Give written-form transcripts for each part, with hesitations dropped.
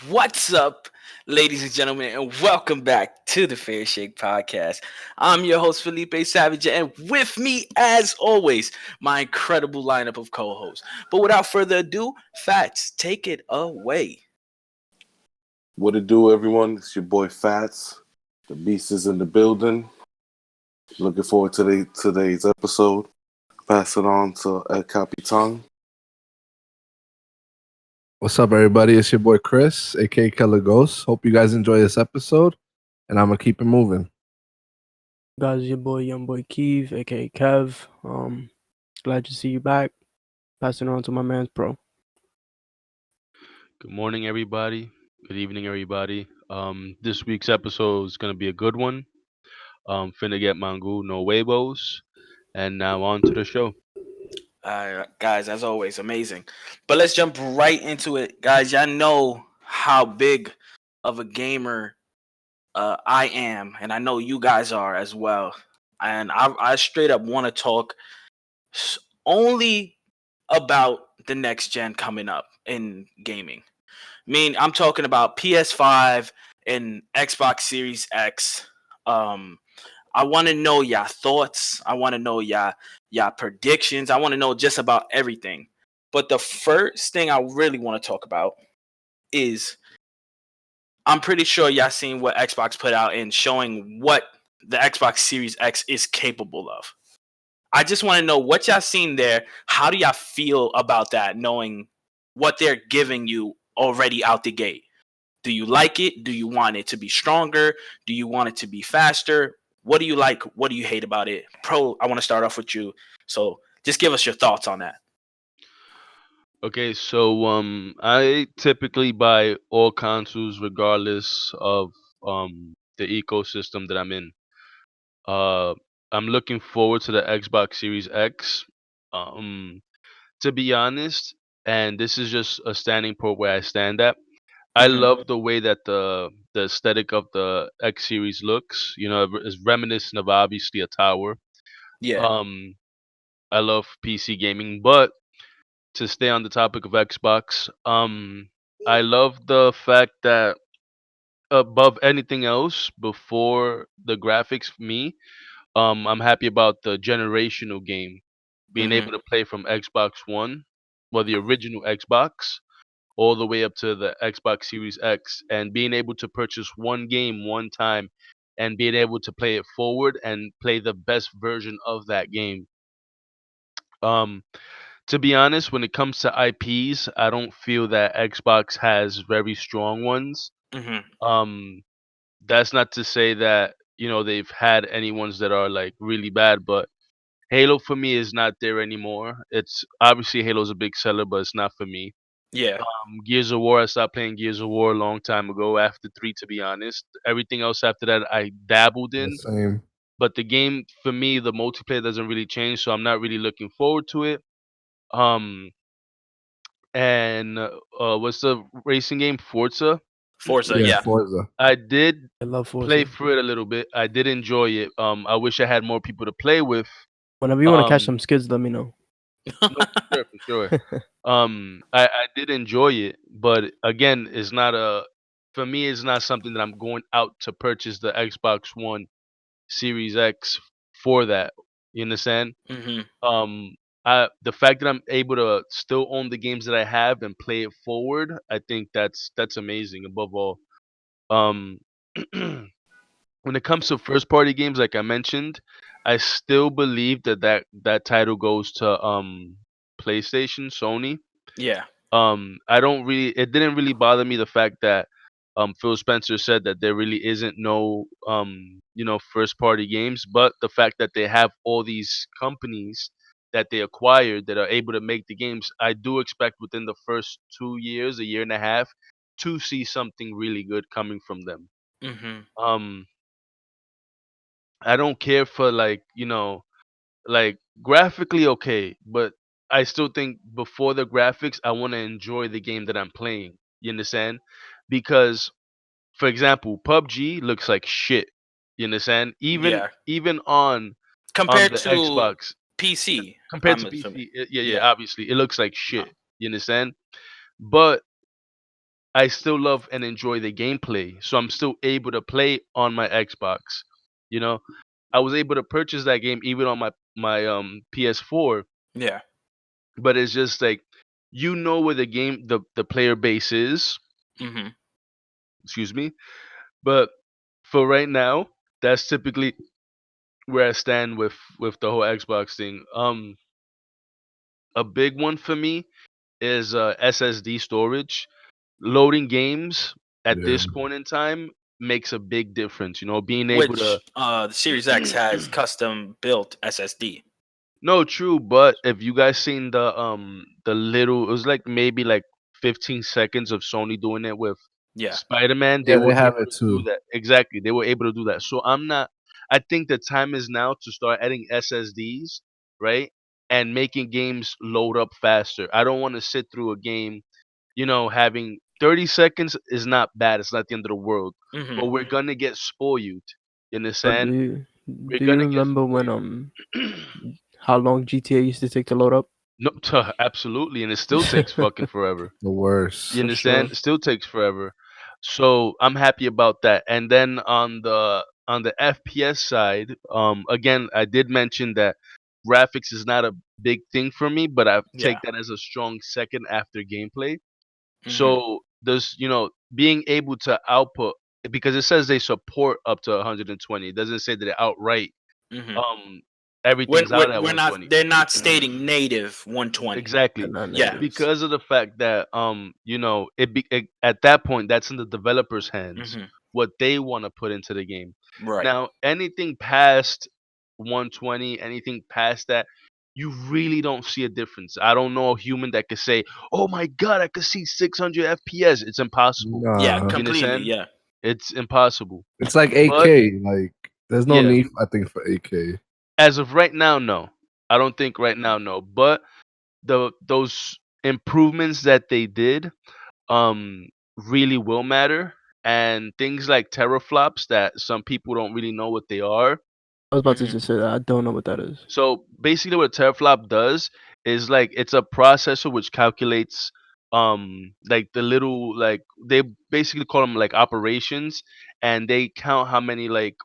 What's up, ladies and gentlemen, and welcome back to the Fair Shake Podcast. I'm your host, Felipe Savage, and with me, as always, my incredible lineup of co hosts. But without further ado, Fats, take it away. What it do, everyone? It's your boy Fats. The Beast is in the building. Looking forward to today's episode. Pass it on to El Capitan. What's up, everybody? It's your boy Chris, aka Killer Ghost. Hope you guys enjoy this episode, and I'm gonna keep it moving. Guys, your boy, young boy Keeve, aka Kev. Glad to see you back. Passing on to my man's pro. Good morning, everybody. Good evening, everybody. This week's episode is gonna be a good one. Finna get mango no huevos, and now on to the show. Guys, as always, amazing. But let's jump right into it. Guys, y'all know how big of a gamer I am, and I know you guys are as well. And I straight up want to talk only about the next gen coming up in gaming. I'm talking about PS5 and Xbox Series X. I want to know your thoughts. I want to know your predictions. I want to know just about everything. But the first thing I really want to talk about is I'm pretty sure y'all seen what Xbox put out in showing what the Xbox Series X is capable of. I just want to know what y'all seen there. How do y'all feel about that, knowing what they're giving you already out the gate? Do you like it? Do you want it to be stronger? Do you want it to be faster? What do you like? What do you hate about it? Pro, I want to start off with you. So just give us your thoughts on that. Okay, so I typically buy all consoles regardless of the ecosystem that I'm in. Uh, I'm looking forward to the Xbox Series X. Um, to be honest, and this is just a standing point where I stand at. I love the way that the aesthetic of the X series looks. You know, it's reminiscent of obviously a tower. Yeah. Um, I love PC gaming, but to stay on the topic of Xbox, I love the fact that above anything else, before the graphics, for me, I'm happy about the generational game, being able to play from Xbox One, well, the original Xbox, all the way up to the Xbox Series X, and being able to purchase one game one time and being able to play it forward and play the best version of that game. Um, to be honest, when it comes to IPs, I don't feel that Xbox has very strong ones. Mm-hmm. Um, that's not to say that they've had any ones that are like really bad, but Halo for me is not there anymore. It's obviously Halo's a big seller, but it's not for me. Yeah. Gears of War, I stopped playing Gears of War a long time ago after 3, to be honest. Everything else after that I dabbled The in, same. but the game for me, the multiplayer doesn't really change, so I'm not really looking forward to it. Um and what's the racing game? Forza. Forza, Yeah, yeah. Forza. I did I love play Forza. through it a little bit. I did enjoy it. I wish I had more people to play with. Whenever you want to catch Um some skids, let me know. no, for sure. I did enjoy it, but again, it's not a for me. It's not something that I'm going out to purchase the Xbox One Series X for that. You understand? Mm-hmm. Um, the fact that I'm able to still own the games that I have and play it forward, I think that's amazing. Above all, um, when it comes to first party games, like I mentioned, I still believe that title goes to PlayStation, Sony. Yeah. I don't really. It didn't really bother me the fact that Phil Spencer said that there really isn't no first party games, but the fact that they have all these companies that they acquired that are able to make the games, I do expect within the first 2 years, a year and a half, to see something really good coming from them. Mm-hmm. Um, I don't care for like graphically okay, but I still think before the graphics, I want to enjoy the game that I'm playing. You understand? Because, for example, PUBG looks like shit. You understand? Even Yeah. even on Compared the to Xbox PC, compared I'm to assuming. PC, yeah, Yeah. obviously it looks like Uh-huh. shit. You understand? But I still love and enjoy the gameplay. So I'm still able to play on my Xbox. You know, I was able to purchase that game even on my PS4, Yeah. but it's just like where the player base is. Mm-hmm. Excuse me, but for right now, that's typically where I stand with the whole Xbox thing. A big one for me is SSD storage. Loading games at Yeah. this point in time makes a big difference. Being able to. Which the Series X has custom built SSD. No, true, but if you guys seen the little, it was like maybe like 15 seconds of Sony doing it with Yeah. Spider-Man. They Yeah, they were have able it to do too. that. Exactly, they were able to do that. So I'm not. I think the time is now to start adding SSDs, right, and making games load up faster. I don't want to sit through a game. Having 30 seconds is not bad. It's not the end of the world, Mm-hmm. but we're gonna get spoiled. You But understand? We're do you gonna get remember when spoiled. how long GTA used to take to load up? No, absolutely, and it still takes fucking forever. The You worst. For sure. understand? It still takes forever. So I'm happy about that. And then on the FPS side, again, I did mention that graphics is not a big thing for me, but I Yeah. take that as a strong second after gameplay. Mm-hmm. So there's being able to output, because it says they support up to 120. It doesn't say that it outright Mm-hmm. um everything's out at We're not. 120. They're not stating native 120. They're Exactly. not Yeah. natives. Because of the fact that at that point that's in the developers' hands Mm-hmm. what they want to put into the game. Right. Now anything past 120, anything past that, you really don't see a difference. I don't know a human that could say, "Oh my god, I could see 600 FPS." It's impossible. Yeah. Nah. You Completely. understand? Yeah. It's impossible. It's like But 8K. Like there's no yeah, need, I think, for 8K. as of right now, no. I don't think right now, no. But those improvements that they did um really will matter, and things like teraflops that some people don't really know what they are. I was about to Mm-hmm. just say that. I don't know what that is. So basically what a teraflop does is like it's a processor which calculates like the little, like they basically call them like operations, and they count how many like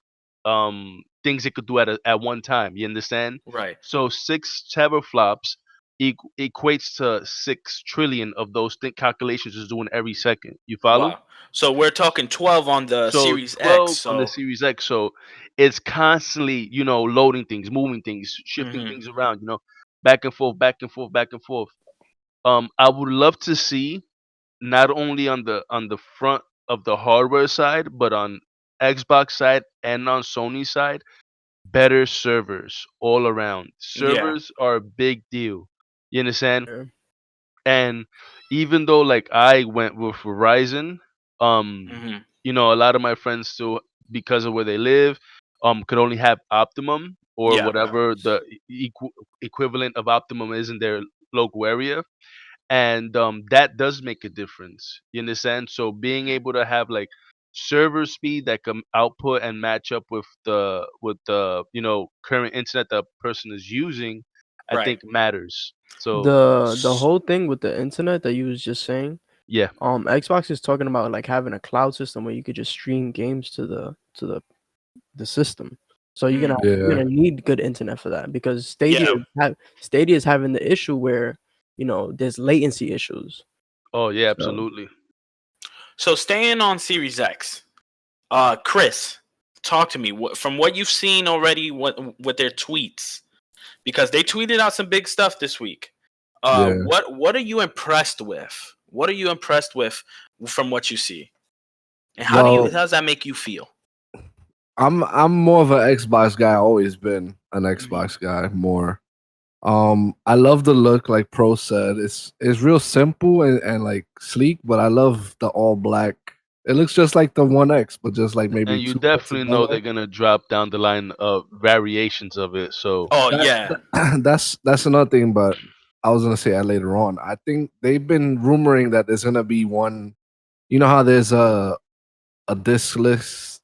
things it could do at one time. You understand? Right. So 6 teraflops equates to 6 trillion of those calculations is doing every second. You follow? Wow. So we're talking 12 on the So Series X. 12 on the So. Series X. So it's constantly, loading things, moving things, shifting Mm-hmm. things around, back and forth, back and forth, back and forth. I would love to see not only on the front of the hardware side, but on Xbox side and on Sony side, better servers all around. Yeah. Servers are a big deal. You understand? Yeah. And even though like I went with Verizon, um, Mm-hmm. a lot of my friends still, because of where they live, could only have Optimum or Yeah. whatever the equivalent of Optimum is in their local area, and that does make a difference. You understand? So being able to have like server speed that can output and match up with the current internet the person is using, I Right. think matters. So The whole thing with the internet that you was just saying, yeah. Xbox is talking about like having a cloud system where you could just stream games to the system. So Mm. you're Yeah. gonna need good internet for that because Yeah. Stadia is having the issue where there's latency issues. Oh yeah, So absolutely. So staying on Series X, Chris, talk to me. From what you've seen already, what with their tweets, because they tweeted out some big stuff this week. Yeah. What are you impressed with? What are you impressed with from what you see, and how Well, does that make you feel? I'm more of an Xbox guy. Always been an Mm-hmm. Xbox guy more. I love the look, like Pro said. It's real simple and like sleek, but I love the all black. It looks just like the One X, but just like maybe And you 2 months definitely know they're better. gonna drop down the line of variations of it. So Oh That, yeah. that's another thing, but I was gonna say that later on. I think they've been rumoring that there's gonna be one. You know how there's a discless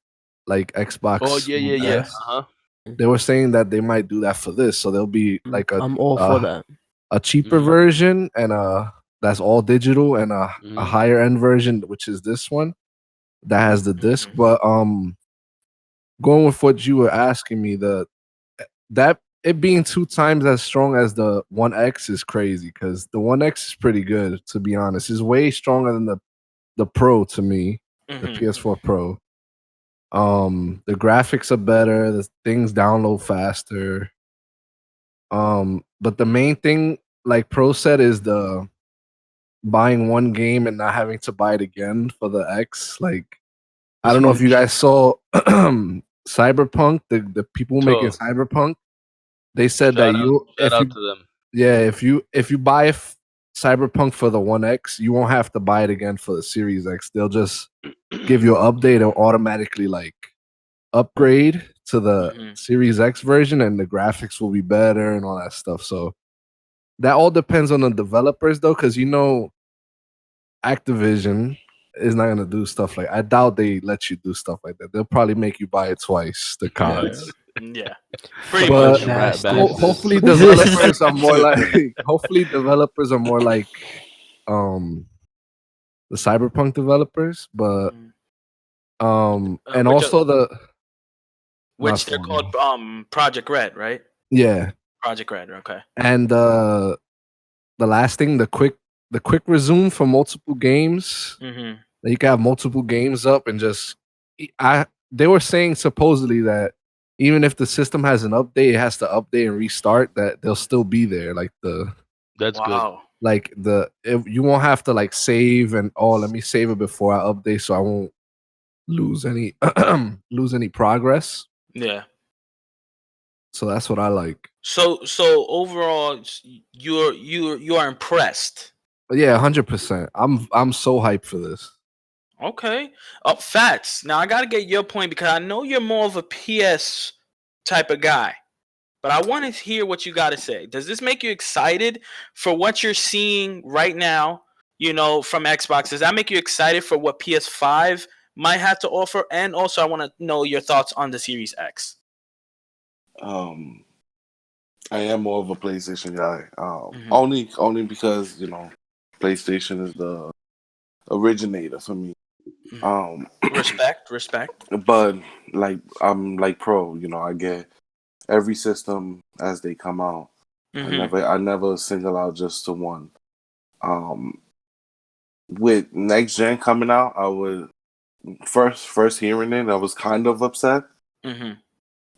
like oh Xbox yeah, yeah, One yeah. Yes. S. Uh-huh. They were saying that they might do that for this, so there'll be like I'm all for that. a cheaper Hmm. version and that's all digital, and a Mhm. higher end version, which is this one that has the disc. Mhm. But going with what you were asking me, that it being 2 times as strong as the One X is crazy because the One X is pretty good, to be honest. It's way stronger than the Pro to me, the Mhm. PS4 Pro. The graphics are better, the things download faster. But the main thing, like Pro said, is the buying one game and not having to buy it again for the X. Like, I It's don't know if you funky. guys saw Cyberpunk, the people making So Cyberpunk, they said that you shout if out you to them. yeah, if you buy Cyberpunk for the One X, you won't have to buy it again for the Series X. They'll just give you an update and automatically like upgrade to the Mhm. Series X version, and the graphics will be better and all that stuff. So that all depends on the developers, though, because Activision is not gonna do stuff like. I doubt they let you do stuff like that. They'll probably make you buy it twice, the Yeah. CODs. Yeah. Pretty Fucking But much. Rat bastards. hopefully Pretty developers are much. more like um the Cyberpunk developers, but Mhm. and Which also the not which they're Sony. called Project Red, right? Yeah, Project Red. Okay. and the last thing, the quick resume for multiple games. Mhm. That you can have multiple games up and just I they were saying supposedly that even if the system has an update, it has to update and restart, that they'll still be there. That's good. Wow. If you won't have to like save and let me save it before I update so I won't lose any lose any progress. Yeah. So that's what I like. So overall, you are impressed. But yeah, 100%. I'm so hyped for this. Okay. Fats. Now I gotta get your point because I know you're more of a PS type of guy. But I want to hear what you got to say. Does this make you excited for what you're seeing right now, from Xbox? Does that make you excited for what PS5 might have to offer? And also, I want to know your thoughts on the Series X. Um, I am more of a PlayStation guy. Mhm. Only because PlayStation is the originator for me. Um, Respect. but like I'm like pro. I get every system as they come out. Hmm. I never single out just to one. Um, with next gen coming out, I was first hearing it, I was kind of upset Hmm.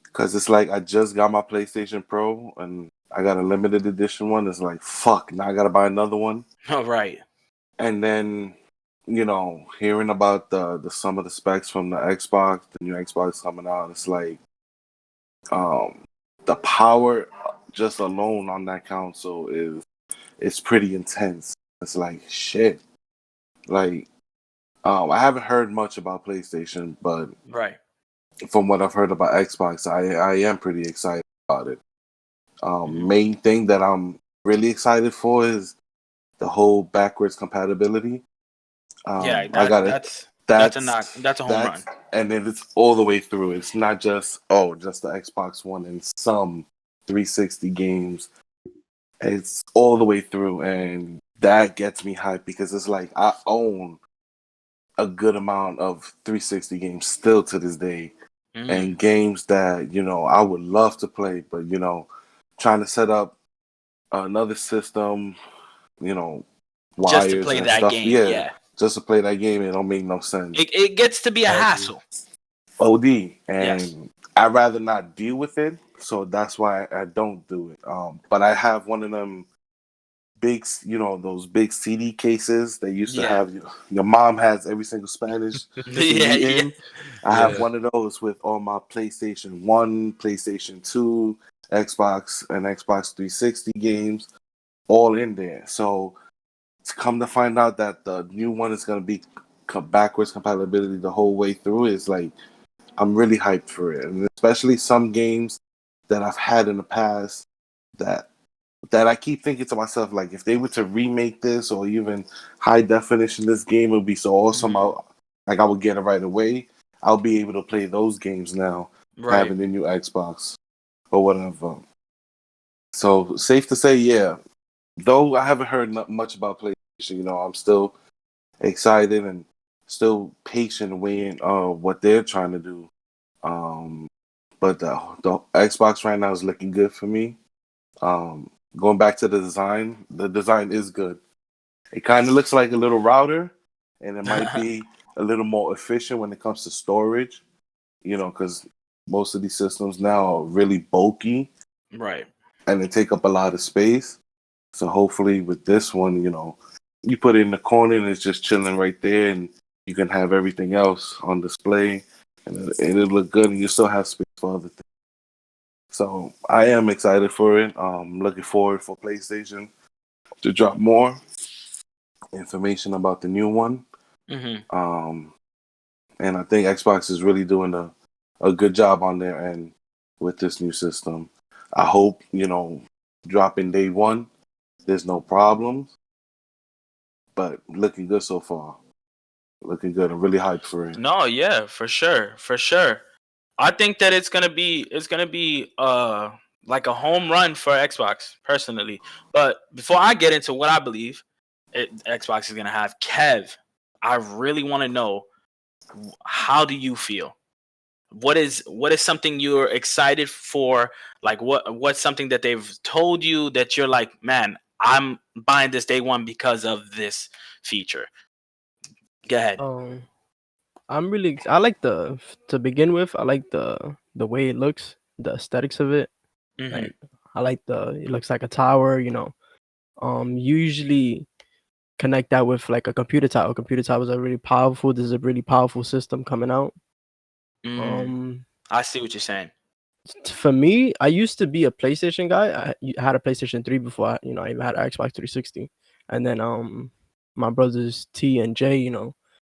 because it's like I just got my PlayStation Pro and I got a limited edition one. It's like fuck, now I gotta buy another one. All right. And then hearing about the some of the specs from the Xbox, the new Xbox coming out, it's like um the power just alone on that console is pretty intense. It's like shit. Like I haven't heard much about PlayStation, but Right. from what I've heard about Xbox, I am pretty excited about it. Hmm. Main thing that I'm really excited for is the whole backwards compatibility. Yeah. I got it. That's a knock. That's a home That's run. and then it's all the way through. It's not just just the Xbox One and some 360 games. It's all the way through, and that gets me hyped because it's like I own a good amount of 360 games still to this day, Mm. and games that I would love to play, but trying to set up another system, you know, Just to wires play and that stuff. game. Yeah, Yeah. just to play that game, it don't make no sense. It gets to be a I agree. hassle. OD, Yes. and I'd rather not deal with it, so that's why I don't do it. But I have one of them big, those big CD cases they used to Yeah. have. Your mom has every single Spanish Yeah. CD Yeah. in. I have Yeah. one of those with all my PlayStation 1, PlayStation 2, Xbox, and Xbox 360 games all in there. So to come to find out that the new one is going to be backwards compatibility the whole way through is like, I'm really hyped for it. And especially some games that I've had in the past that I keep thinking to myself, like, if they were to remake this or even high definition this game, it would be so awesome. Mhm. I would get it right away. I'll be able to play those games now, Right. having the new Xbox or whatever. So safe to say, yeah. Though I haven't heard much about I'm still excited and still patient waiting what they're trying to do. Um, but the Xbox right now is looking good for me. Going back to the design is good. It kind of looks like a little router, and it might be a little more efficient when it comes to storage. Because most of these systems now are really bulky Right. and they take up a lot of space. So hopefully with this one, you put it in the corner and it's just chilling right there, and you can have everything else on display, and it'll look good, and you still have space for other things. So I am excited for it. Looking forward for PlayStation to drop more information about the new one. Hmm. Um, and I think Xbox is really doing a good job on their end with this new system. I hope, dropping day one, there's no problems, but looking good so far. Looking good. I'm really hyped for it. No, yeah, for sure, for sure. I think that it's gonna be like a home run for Xbox personally. But before I get into what I believe Xbox is gonna have, Kev, I really want to know, how do you feel? What is something you're excited for? Like what's something that they've told you that you're like, man, I'm buying this day one because of this feature. Go ahead. Um, I like to begin with. I like the way it looks, the aesthetics of it. Hmm. Like I like it looks like a tower. You usually connect that with like a computer tower. Computer towers are really powerful. This is a really powerful system coming out. Mm, Um, I see what you're saying. for me, I used to be a PlayStation guy. I had a PlayStation 3 before I even had an Xbox 360. And then my brothers T and J,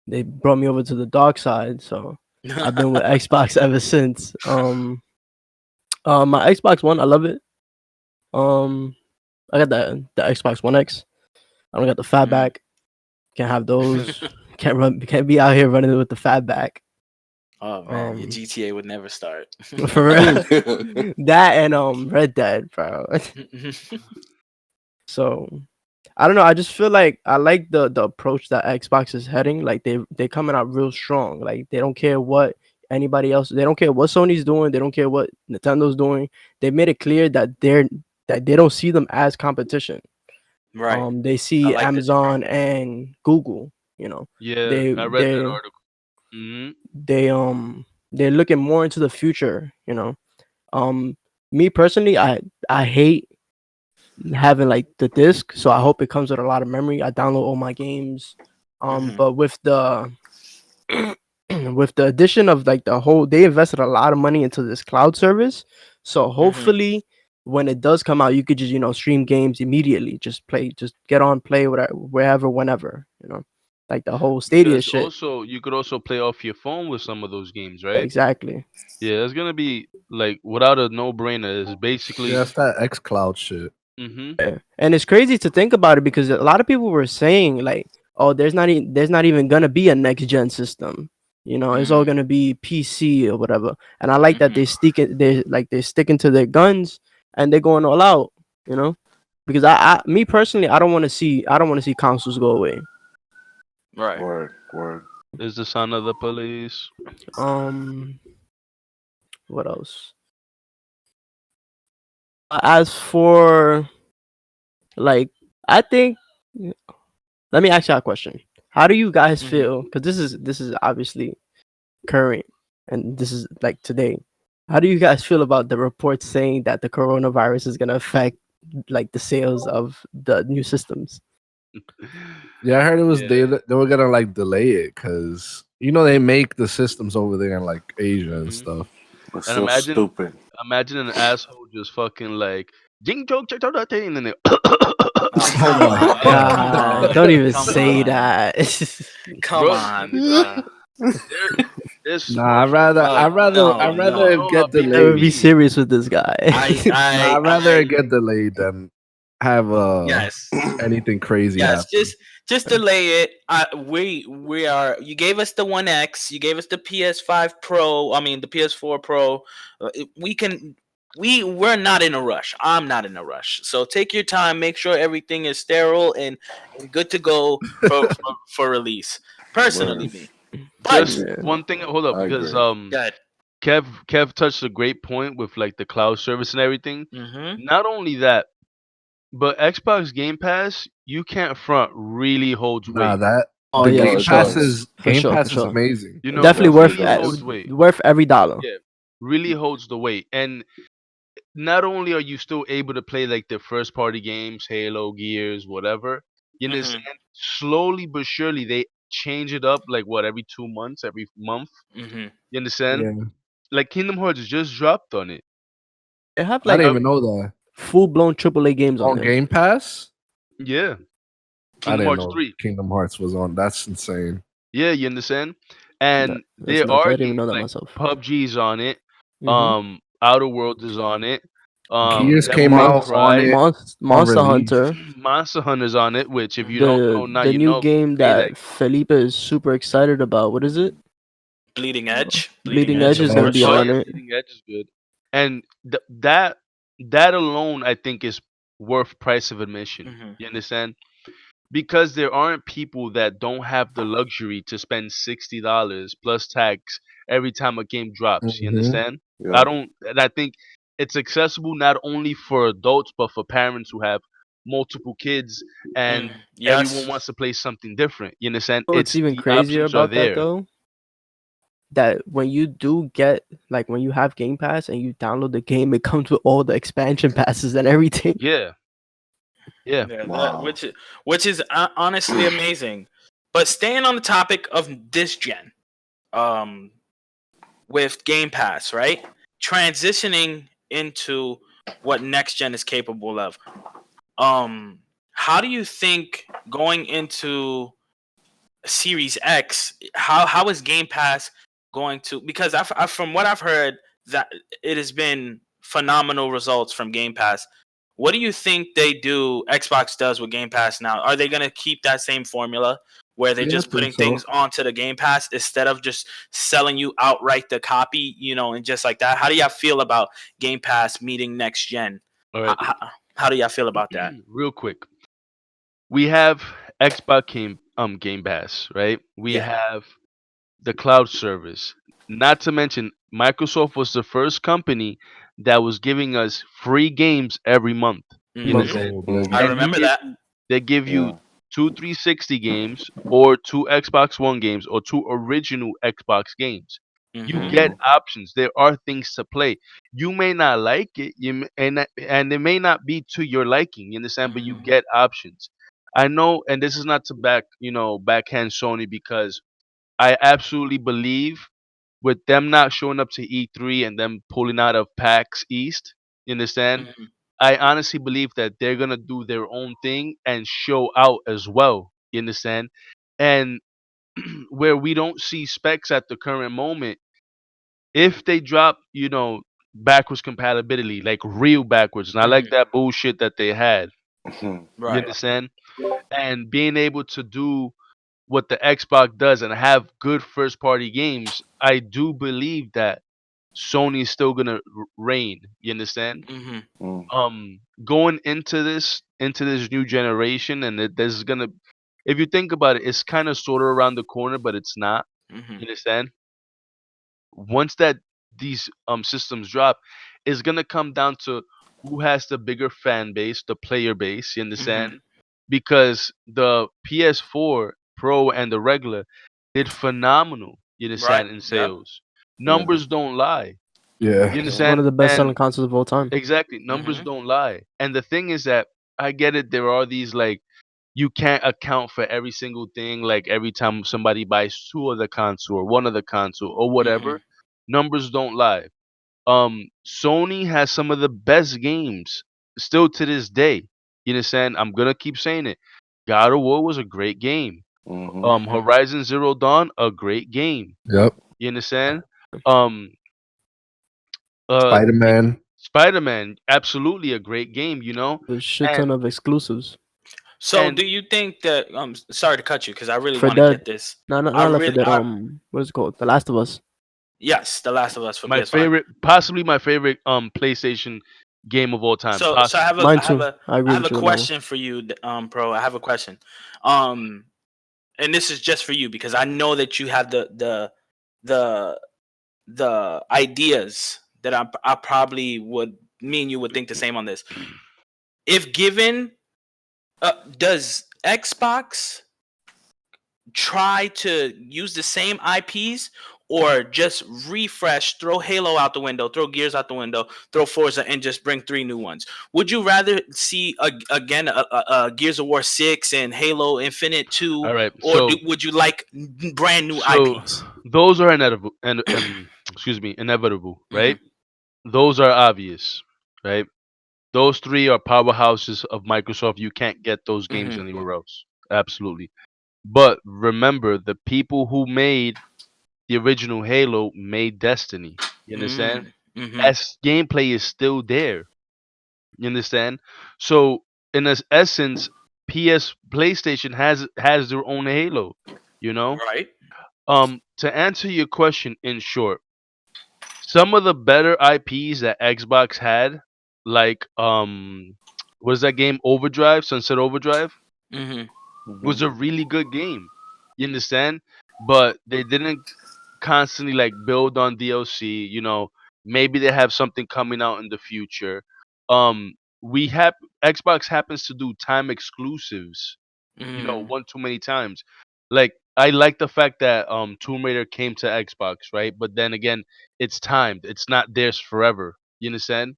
they brought me over to the dark side. So I've been with Xbox ever since. My Xbox One, I love it. Um, I got the Xbox One X. I don't got the Mhm. fatback. Can't have those. Can't be out here running with the fatback. Oh man, your Um, GTA would never start. for real. That and Red Dead, bro. So I don't know. I just feel like I like the approach that Xbox is heading. Like they coming out real strong. Like they don't care what anybody else. They don't care what Sony's doing. They don't care what Nintendo's doing. They made it clear that they don't see them as competition. Right. They I see like that Amazon and Google. Yeah, They I read that they article. Hmm. they're looking more into the future. Um, Me personally, I hate having like the disc, so I hope it comes with a lot of memory. I download all my games. Hmm. But with the with the addition of like they invested a lot of money into this cloud service. So Hmm. hopefully when it does come out, you could just stream games immediately. Just play, just get on, play whatever, wherever, whenever. Like the whole Stadia Because shit. also you could also play off your phone with some of those games, right? Exactly. Yeah, it's gonna be like without a no-brainer. It's Yeah, basically. that's that X Cloud shit. Hmm. Yeah. And it's crazy to think about it because a lot of people were saying like, "Oh, there's not even gonna be a next gen system. It's all Hmm. gonna be PC or whatever." And I like that Hmm. they're sticking to their guns and they're going all out. You know, because me personally, I don't want to see consoles go away. Right. Word, word. Is the son of the police. Um, what else? As for like, I think. Let me ask you a question. How do you guys Hmm. feel? Because this is obviously current, and this is like today. How do you guys feel about the reports saying that the coronavirus is gonna affect like the sales of the new systems? Yeah, I heard it was Yeah. they were gonna like delay it because they make the systems over there in like Asia and Hmm. stuff. It's And so stupid. imagine an asshole just fucking like jing joke and then they. Oh, Oh come my on. god. Come God, on. don't even Come say on. that. Come Bro, on, bruh. they're they're Nah, smart people. Like No, I'd rather no. it know how get big I they would delayed. be be. serious with this guy. I Nah, I I'd rather it I get delayed than have yes. anything crazy Yes, happen. just delay it. We are. You gave us the One X. You gave us the PS5 Pro. I mean the PS4 Pro. We can we're not in a rush. I'm not in a rush. So take your time, make sure everything is sterile and good to go for release. Personally, Word. me. But Just Yeah. one thing. Hold up, I because agree. good. Kev touched a great point with like the cloud service and everything. Mm-hmm. Not only that, but Xbox Game Pass, you can't front, really holds Nah, weight. that Oh the yeah, No, for Game it sure, Pass does. is for Game sure, for Pass is sure. amazing. You know, Definitely worth really Definitely. holds weight. worth every dollar. Yeah, really holds the weight. And not only are you still able to play like the first party games, Halo, Gears, whatever, you Mm-hmm. understand? Slowly but surely they change it up like what, every 2 months, every month. Mm-hmm. You understand? Yeah, Like Kingdom Hearts just dropped on it. They have I like didn't Uh, even know that full blown AAA games on on there. Game Pass. yeah, I Kingdom didn't Hearts know 3. Kingdom Hearts was on. That's insane. Yeah, you understand? That, And that's there nuts. I are didn't even games know that like myself. PUBG's on it. Mm-hmm. Outer Worlds is on it. Gears Devil came May out on Cry, it on Monster release. Hunter, Monster Hunter's on it. Which, if you don't Mm-hmm. know now, the you new know. game Pay that. that Felipe is super excited about. What is it? Bleeding Edge. Bleeding Bleeding Edge, Edge of is Bleeding gonna be course. Oh Edge. on yeah, it. Bleeding Edge is good. And that alone, I think, is worth price of admission. Mm-hmm. You understand? Because there aren't people that don't have the luxury to spend $60 plus tax every time a game drops. You Hmm. understand? I Yeah. don't. And I think it's accessible not only for adults but for parents who have multiple kids Mm. and everyone Yes. wants to play something different. You understand? Oh, what's It's even the crazier options are about that there. though? That when you do get like when you have Game Pass and you download the game, it comes with all the expansion passes and everything. Yeah, yeah. Yeah, that Wow. which is honestly amazing. But staying on the topic of this gen, um, with Game Pass, right? Transitioning into what next gen is capable of. Um, how do you think going into Series X, how is Game Pass going to? Because from what I've heard, that it has been phenomenal results from Game Pass. What do you think Xbox does with Game Pass now? Are they going to keep that same formula where they're Yeah, I just think putting so. things onto the Game Pass instead of just selling you outright the copy, and just like that? How do y'all feel about Game Pass meeting next gen? All How, right. how, how do y'all feel about that? Real quick. We have Game Pass, right? We Yeah. have the cloud service. Not to mention, Microsoft was the first company that was giving us free games every month. You Month. Hmm. understand? Gold, I baby. Mm-hmm. And remember that. they give you Yeah. two 360 games or two Xbox One games or two original Xbox games. You Hmm. get Mm-hmm. options. There are things to play. You may not like it, and it may not be to your liking. You understand? But you Hmm. get options. I know, and this is not to backhand Sony, because I absolutely believe with them not showing up to E3 and them pulling out of PAX East. You understand? Hmm. I honestly believe that they're gonna do their own thing and show out as well. You understand? And where we don't see specs at the current moment, if they drop, backwards compatibility, like real backwards, not like Hmm. that bullshit that they had. Mm-hmm. You Right. understand? And being able to do what the Xbox does and have good first party games, I do believe that Sony is still gonna reign. You understand? Hmm. Going into this new generation, and this is gonna, if you think about it, it's kind of sort of around the corner, but it's not. Hmm. You understand? Once that these systems drop, it's gonna come down to who has the bigger fan base, the player base. You Hmm. understand? Because the PS4 Pro and the regular did phenomenal. You Right. understand, in Yep. sales. Yeah. Numbers don't lie. Yeah. You It's one understand? of the best selling And consoles of all time. exactly, numbers Hmm. don't lie. And the thing is that I get it. There are these, like, you can't account for every single thing. Like every time somebody buys two of the console or one of the console or Hmm. whatever, numbers don't lie. Sony has some of the best games still to this day. You understand? I'm gonna keep saying it. God of War was a great game. Mm-hmm. Hmm. Horizon Zero Dawn, a great game. Yep. You understand? Um, Spider the Man. Spider-Man, absolutely a great game. A shit ton And of exclusives. So, and do you think that? Sorry to cut you because I really For want to Dead. get this. No, no, I not Left 4 really, Dead. What is it called? The Last of Us. Yes, The Last of Us for My PS5. favorite, possibly my favorite PlayStation game of all time. So Possibly. Mine too. I I agree have with a you on that one. question for you, Pro. I have a question. Um, and this is just for you because I know that you have the the ideas that I probably would me and you would think the same on this. If given, does Xbox try to use the same IPs or just refresh, throw Halo out the window, throw Gears out the window, throw Forza, and just bring 3 new ones? Would you rather see again a Gears of War 6 and Halo Infinite 2, All right. or would you like brand new So IPs? those are inevitable, and excuse me, inevitable, Hmm. right? Those are obvious, right? Those three are powerhouses of Microsoft. You can't get those games Hmm. anywhere else. Absolutely. But remember, the people who made the original Halo made Destiny. You understand? Hmm. That gameplay is still there. You understand? So in its essence, PlayStation has their own Halo. You know. Right. To answer your question in short, some of the better IPs that Xbox had, like what is that game Overdrive, Sunset Overdrive, Hmm. was Mhm. a really good game. You understand? But they didn't constantly like build on DLC. Maybe they have something coming out in the future. We have Xbox happens to do time exclusives. Hmm. One too many times. Like I like the fact that Tomb Raider came to Xbox, right? But then again, it's timed. It's not theirs forever. You understand?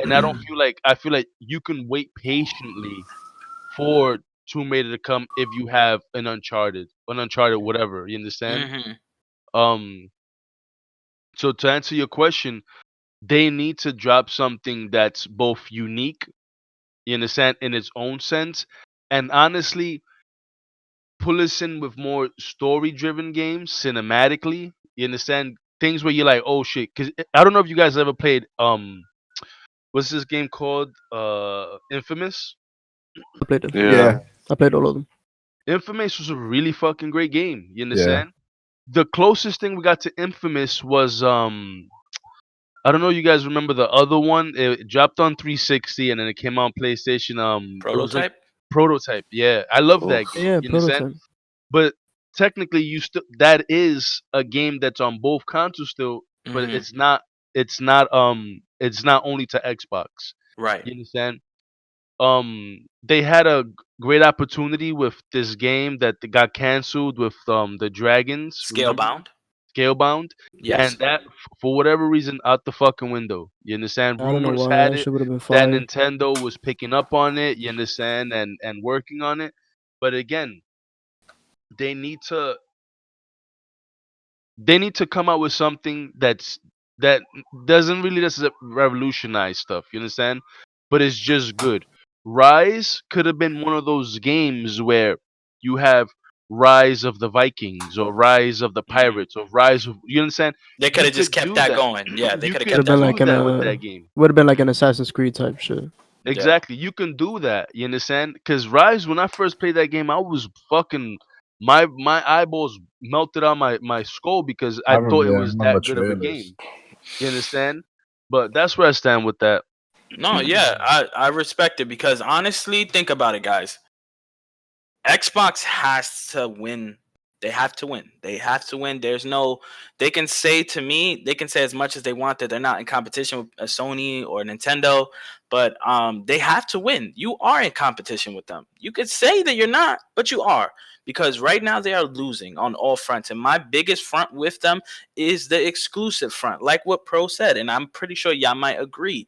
And I feel like you can wait patiently for Tomb Raider to come if you have an Uncharted whatever. You understand? Hmm. Um. So to answer your question, they need to drop something that's both unique. You understand in its own sense, and honestly, pull us in with more story driven games cinematically. You understand? Things where you're like, oh shit. Because I don't know if you guys ever played what's this game called? Infamous. I played it. Yeah. Yeah, I played all of them. Infamous was a really fucking great game. You yeah. understand? The closest thing we got to Infamous was I don't know you guys remember the other one. It dropped on 360 and then it came out on PlayStation. It was like Prototype. Prototype. Yeah, I love Oh, that game. Yeah, You understand? prototype. But technically, you still that is a game that's on both consoles still, but Hmm. it's not only to Xbox. Right. You understand? They had a great opportunity with this game that got canceled with the dragons. Scale Remember bound. Scalebound, and Yes. that for whatever reason out the fucking window. You understand? I don't know Rumors why had that it shit would have been that fire. Nintendo was picking up on it. You understand, and working on it, but again, they need to they need to come out with something that doesn't really just revolutionize stuff. You understand? But it's just good. Rise could have been one of those games where you have Rise of the Vikings or Rise of the Hmm. Pirates or Rise of you understand? They could You have just could kept do that that. going. Yeah, they You could have Would kept can have been that do like going. an that with that game. would have been like an Assassin's Creed type shit. Yeah. Exactly. You can do that. You understand? Because Rise, when I first played that game, I was fucking my eyeballs melted on my skull because I I remember. thought it Yeah, I was remember that good of a trailers. game. You understand? But that's where I stand with that. No, yeah, I respect it because honestly, think about it, guys. Xbox has to win. They have to win. They have to win. There's no. They can say to me, they can say as much as they want that they're not in competition with a Sony or Nintendo, but they have to win. You are in competition with them. You could say that you're not, but you are because right now they are losing on all fronts. And my biggest front with them is the exclusive front, like what Pro said, and I'm pretty sure y'all might agree.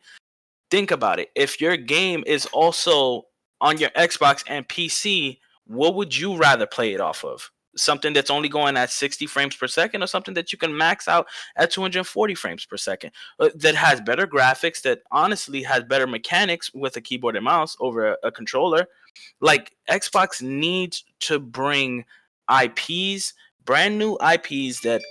Think about it. If your game is also on your Xbox and PC, what would you rather play it off of? Something that's only going at 60 frames per second, or something that you can max out at 240 frames per second, that has better graphics, that honestly has better mechanics with a keyboard and mouse over a controller? Like, Xbox needs to bring IPs, brand new IPs that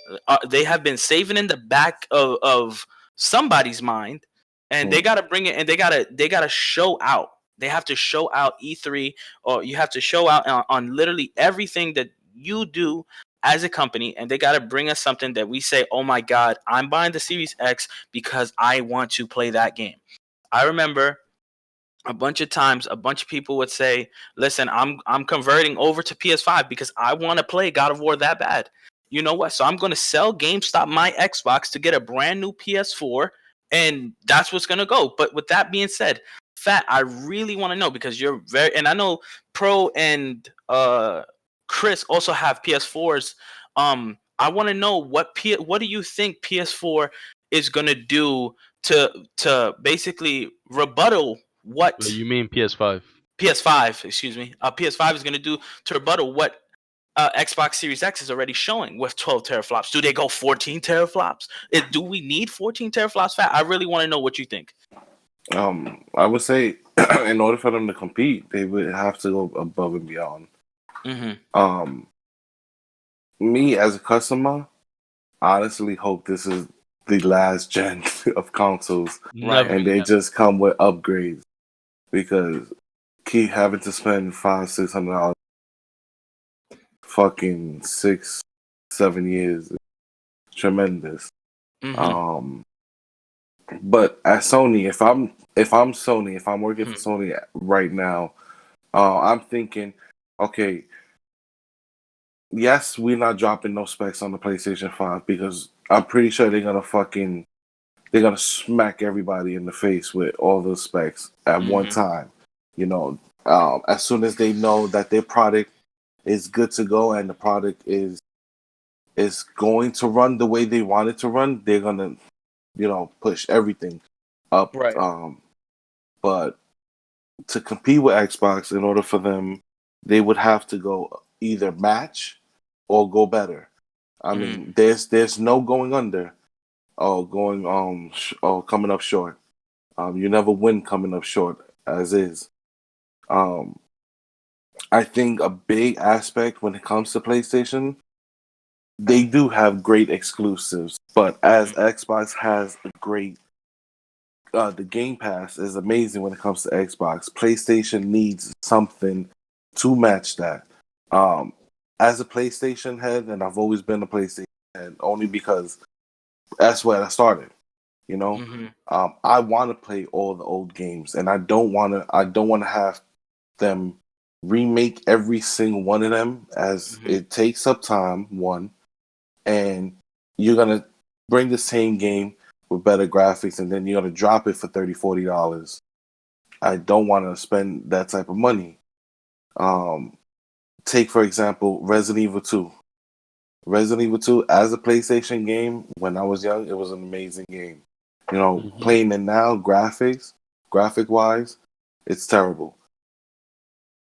they have been saving in the back of somebody's mind, and they mm. got to bring it, and they got to show out. They have to show out E3, or you have to show out on literally everything that you do as a company, and they got to bring us something that we say, oh my God, I'm buying the Series X because I want to play that game. I remember a bunch of times a bunch of people would say, listen, I'm converting over to PS5 because I want to play God of War that bad. You know what? So I'm going to sell GameStop my Xbox to get a brand new PS4, and that's what's going to go. But with that being said, Fat, I really want to know, because you're very, and I know Pro and Chris also have PS4s. I want to know what do you think PS4 is going to do to basically rebuttal what You mean PS5? PS5, excuse me, PS5 is going to do to rebuttal what Xbox Series X is already showing with 12 teraflops. Do they go 14 teraflops? Do we need 14 teraflops? Fat, I really want to know what you think. I would say in order for them to compete, they would have to go above and beyond. Mm-hmm. Me as a customer, honestly hope this is the last gen of consoles, Right. Never. and they just come with upgrades, because keep having to spend $500-$600 fucking 6-7 years is tremendous. Mm-hmm. But at Sony, if I'm Sony, if I'm working for Hmm. Sony right now, I'm thinking, okay, yes, we're not dropping no specs on the PlayStation 5, because I'm pretty sure they're gonna smack everybody in the face with all those specs at one Mm-hmm. time. You know, as soon as they know that their product is good to go and the product is going to run the way they want it to run, they're gonna, push everything up. Right. But to compete with Xbox, in order for them, they would have to go either match or go better. I Mm-hmm. mean, there's no going under or going or coming up short. You never win coming up short as is. Um, I think a big aspect when it comes to PlayStation, they do have great exclusives, but as Xbox has a great, the Game Pass is amazing when it comes to Xbox. PlayStation needs something to match that. Um, as a PlayStation head, and I've always been a PlayStation head, only because that's where I started. You know, Mm-hmm. I want to play all the old games, and I don't want to. I don't want to have them remake every single one of them, as Mm-hmm. it takes up time. One, and you're gonna bring the same game with better graphics, and then you're gonna drop it for $30-$40. I don't want to spend that type of money. Um, Take for example Resident Evil 2. Resident Evil 2 as a PlayStation game, when I was young, it was an amazing game. Hmm. Playing it now, graphic wise, it's terrible.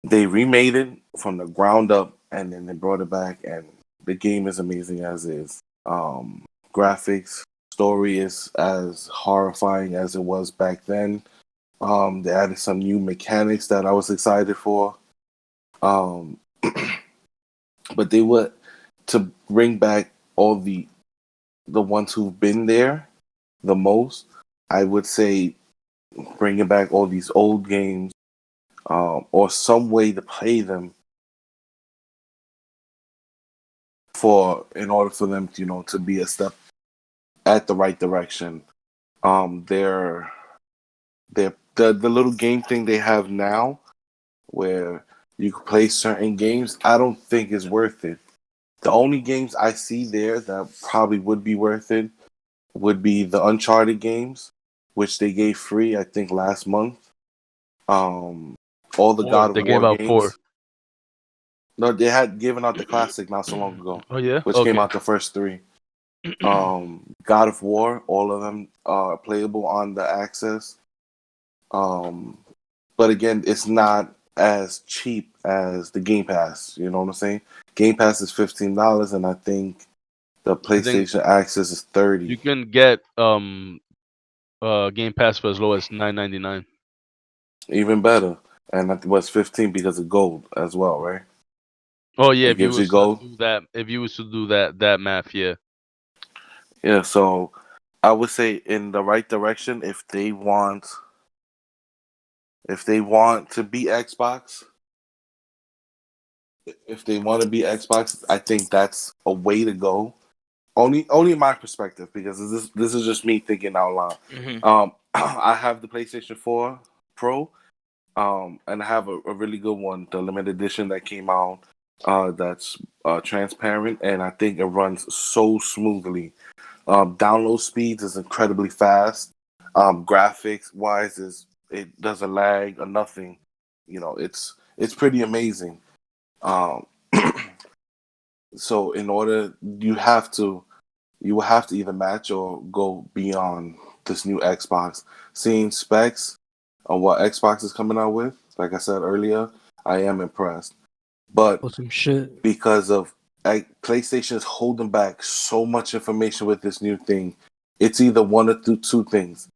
They remade it from the ground up, and then they brought it back, and the game is amazing as is. Graphics, story is as horrifying as it was back then. They added some new mechanics that I was excited for. Um, but they were to bring back all the ones who've been there the most. I would say bringing back all these old games, or some way to play them for in order for them to, to be a step at the right direction. Their the little game thing they have now, where you can play certain games, I don't think is worth it. The only games I see there that probably would be worth it would be the Uncharted games, which they gave free, I think, last month. Um, all the Four. God of They gave War out four. games. No, they had given out the classic not so long ago, Oh yeah. which came Okay. out the first three. God of War, all of them are playable on the Access. Um, but again, it's not as cheap as the Game Pass. You know what I'm saying? Game Pass is $15, and I think the I think PlayStation Access is you 30. can get Game Pass for as low as $9.99. Even better. And I think was 15 because of gold as well, right? Oh yeah, It if you gives you was to gold. do that, if you was to do that math, yeah. Yeah, so I would say in the right direction, if they want to beat Xbox, if they want to be Xbox, I think that's a way to go. Only my perspective, because this is just me thinking out loud. Mhm. I have the PlayStation 4 Pro, and I have a really good one, the limited edition that came out. That's transparent, and I think it runs so smoothly. Download speeds is incredibly fast. Graphics wise, is it doesn't lag or nothing. It's pretty amazing. Um, so in order, you will have to either match or go beyond this new Xbox. Seeing specs on what Xbox is coming out with, like I said earlier, I am impressed. But Oh, some shit. because of PlayStation is holding back so much information with this new thing, it's either one of two things.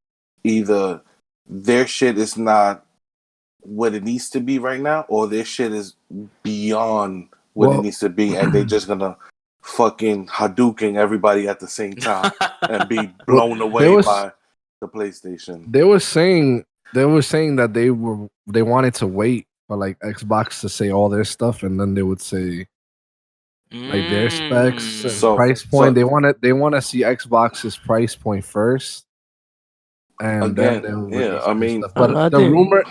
Either their shit is not what it needs to be right now, or their shit is beyond what it Well, needs to be, and they're just gonna fucking Hadouken everybody at the same time and be well, blown there away was by the PlayStation. they were saying that they wanted to wait for like Xbox to say all their stuff, and then they would say like their specs and So, price point. so They want to see Xbox's price point first, and then again, they'll yeah, release I their mean, stuff. I don't But know. I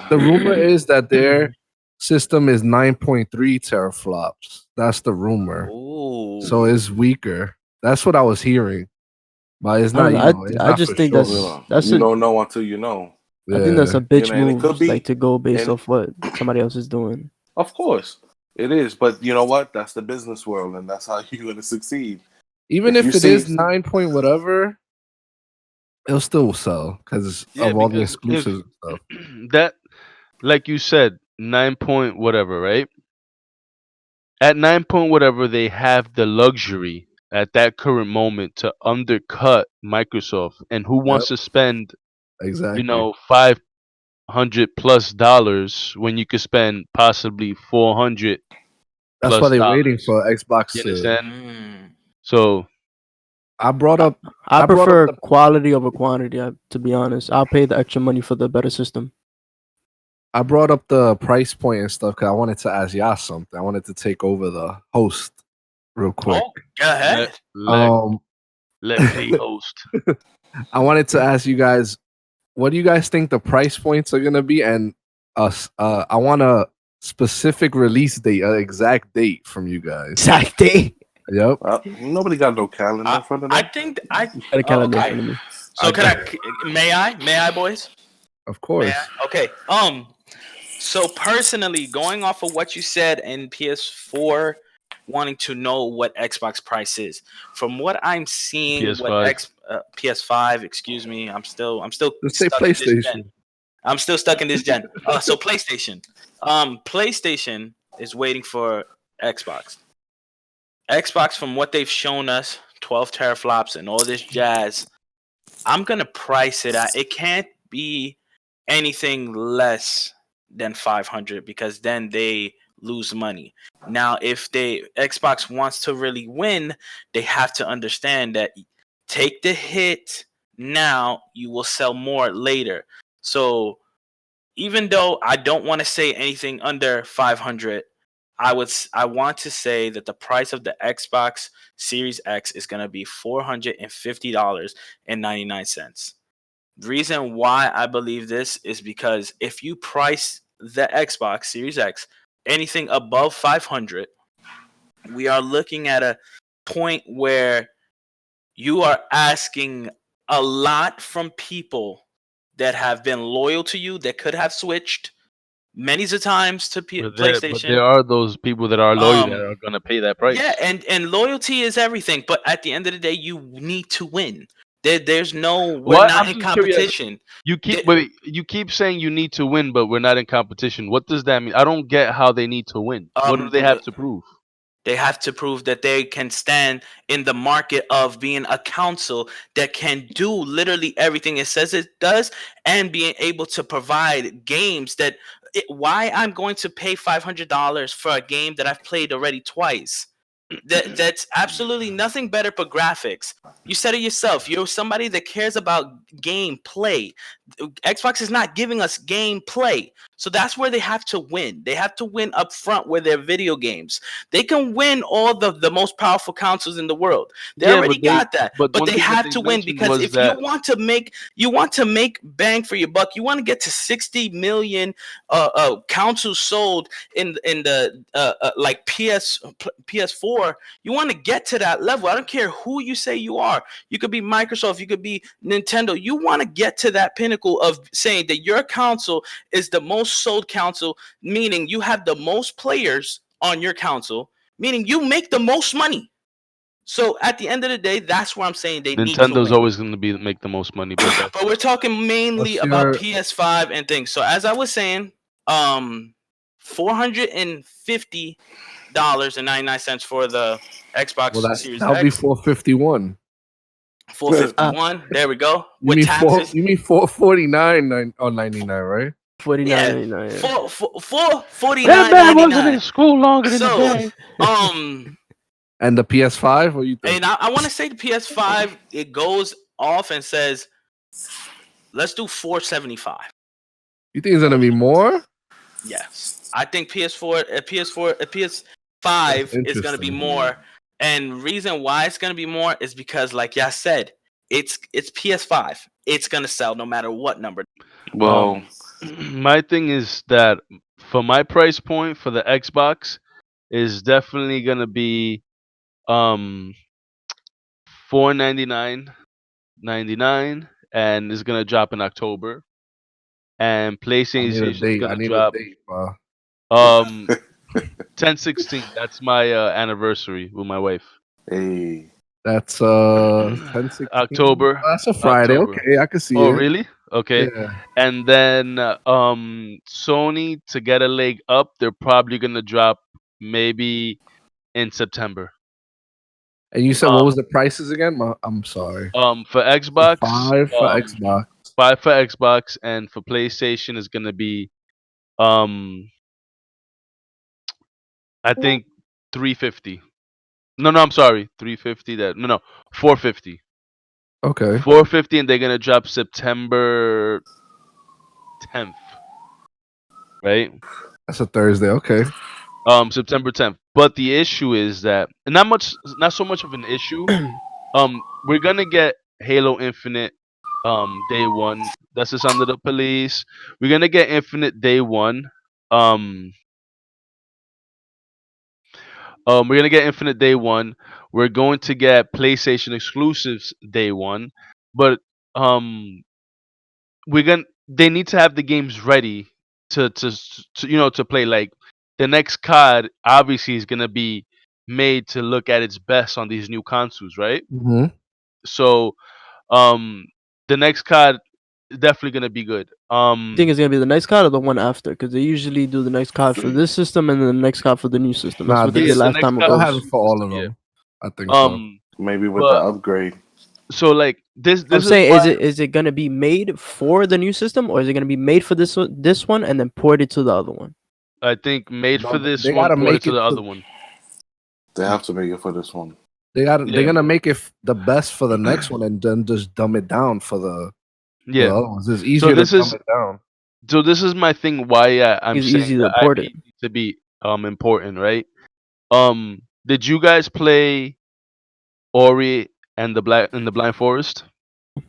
the think rumor is that their system is 9.3 teraflops. That's the rumor. So Ooh. it's weaker. That's what I was hearing, but it's I don't not. know. It's I not for just think sure. that's you a don't know until you know, I think that's Yeah. a bitch and it could move, like be, to go based and off what somebody else is doing. of course it is. But you know what? That's the business world, and that's how you're gonna succeed. Even If you if it see, is 9 point whatever, it'll still sell because Yeah, of all the because if exclusives and stuff. that, like you said, 9 point whatever, right? At 9 point whatever, they have the luxury at that current moment to undercut Microsoft. And who Yep, wants to spend, exactly. $500+ when you could spend possibly 400 That's why plus they're waiting dollars? for Xbox You to. understand? Mm. So I brought I, up. I I brought up prefer the. quality over quantity. To be honest, I'll pay the extra money for the better system. I brought up the price point and stuff because I wanted to ask y'all something. I wanted to take over the host real quick. Oh, go let ahead. let Um, let P host. I wanted to ask you guys, what do you guys think the price points are gonna be? And I want a specific release date, an exact date from you guys. Exactly. Yep, nobody got no calendar I in front of I them. think I. Got a Oh, calendar in okay. front of me. So I can got May I, boys? of May course. I? Okay. So personally, going off of what you said in PS4, wanting to know what Xbox price is. From what I'm seeing, what PS5. PS5, excuse me, I'm still Let's say stuck in this gen. PlayStation. I'm still stuck in this gen. So PlayStation. PlayStation is waiting for Xbox. Xbox, from what they've shown us, 12 teraflops and all this jazz. I'm gonna price it at. It can't be anything less than 500 because then they lose money. Now, if they Xbox wants to really win, they have to understand that take the hit now, you will sell more later. So even though I don't want to say anything under 500, I want to say that the price of the Xbox Series X is going to be $450.99. Reason why I believe this is because if you price the Xbox Series X anything above 500, we are looking at a point where you are asking a lot from people that have been loyal to you, that could have switched many a times to But PlayStation. there are those people that are loyal that Um, are gonna pay that yeah, price. and loyalty is everything. But at the end of the day, you need to win. There's no, we're What? not I'm in just curious. competition. You keep There, wait. You keep saying you need to win, but we're not in competition. What does that mean? I don't get how they need to win. What do they have to prove? They have to prove that they can stand in the market of being a council that can do literally everything it says it does, and being able to provide games that why I'm going to pay $500 for a game that I've played already twice. That's absolutely nothing better but graphics. You said it yourself. You're somebody that cares about gameplay. Xbox is not giving us gameplay. So that's where they have to win. They have to win up front where they're video games. They can win all the most powerful consoles in the world. They Yeah, already got that. but But one they thing that have they to win mentioned because was if you that want to make bang for your buck, you want to get to 60 million consoles sold in the like PS4. You want to get to that level. I don't care who you say you are. You could be Microsoft, you could be Nintendo. You want to get to that pinnacle of saying that your console is the most sold console, meaning you have the most players on your console, meaning you make the most money. So at the end of the day, that's where I'm saying they need to Nintendo's win. always going to be make the most money, but But we're talking mainly What's about your PS5 and things. So as I was saying, $450.99 for the well Xbox that Series that'll be X. 451. 451. There we go. You With mean taxes. you mean 449 or 99, right? 49.99. Yeah. Yeah. Four forty that nine man ninety wasn't in nine. school longer than the So day. And the PS5, what do you think? and I want to say the PS5 it goes off and says let's do 475. You think it's gonna be more? Yes. I think PS4 That's PS5 is going to be interesting. more, and reason why it's going to be more is because like y'all said, it's PS5. It's going to sell no matter what number. Well, My thing is that for my price point for the Xbox is definitely gonna be um 499.99, and it's gonna drop in October. And I need a PlayStation is date. I gonna need a drop date, bro. 10/16. That's my anniversary with my wife. hey, That's 10/16. October. That's a Friday. October. Okay, I can see Oh, it. really? Okay. Yeah. And then Sony, to get a leg up, they're probably gonna drop maybe in September. And you said what Um was the prices again? I'm sorry. for Xbox, Five for Xbox. 5 for Xbox, and for PlayStation is gonna be um I think 350. No, I'm sorry, 350. No, 450. Okay, 450, and they're gonna drop September 10th, right? that's a Thursday. Okay. September 10th. But the issue is that not so much of an issue. We're gonna get Halo Infinite day one. That's just under the police. We're gonna get Infinite day one. Um we're gonna get Infinite day one. We're going to get PlayStation exclusives day one. But we're gonna they need to have the games ready to play. Like the next COD obviously is gonna be made to look at its best on these new consoles, right? Mm-hmm. So um the next COD is definitely gonna be good. Think it's gonna be the next card or the one after? Because they usually do the next card for this system and then the next card for the new system. That's Nah, what they Yeah, did this the last next time COD they'll ago. have it for all of yeah. them. I think so. Um maybe with the but upgrade. so like this I'm is saying, why is it gonna be made for the new system or is it gonna be made for this one and then ported to the other one? I think made No, for this they one, gotta ported make to it the other to. one. They have to make it for this one. They're Yeah. gonna make it the best for the next one and then just dumb it down for the Yeah. other ones. It's So easier to this dumb is it down. so this is my thing why I'm It's saying easy to the port IP it. needs to be important, right? Did you guys play Ori and the Blind Forest?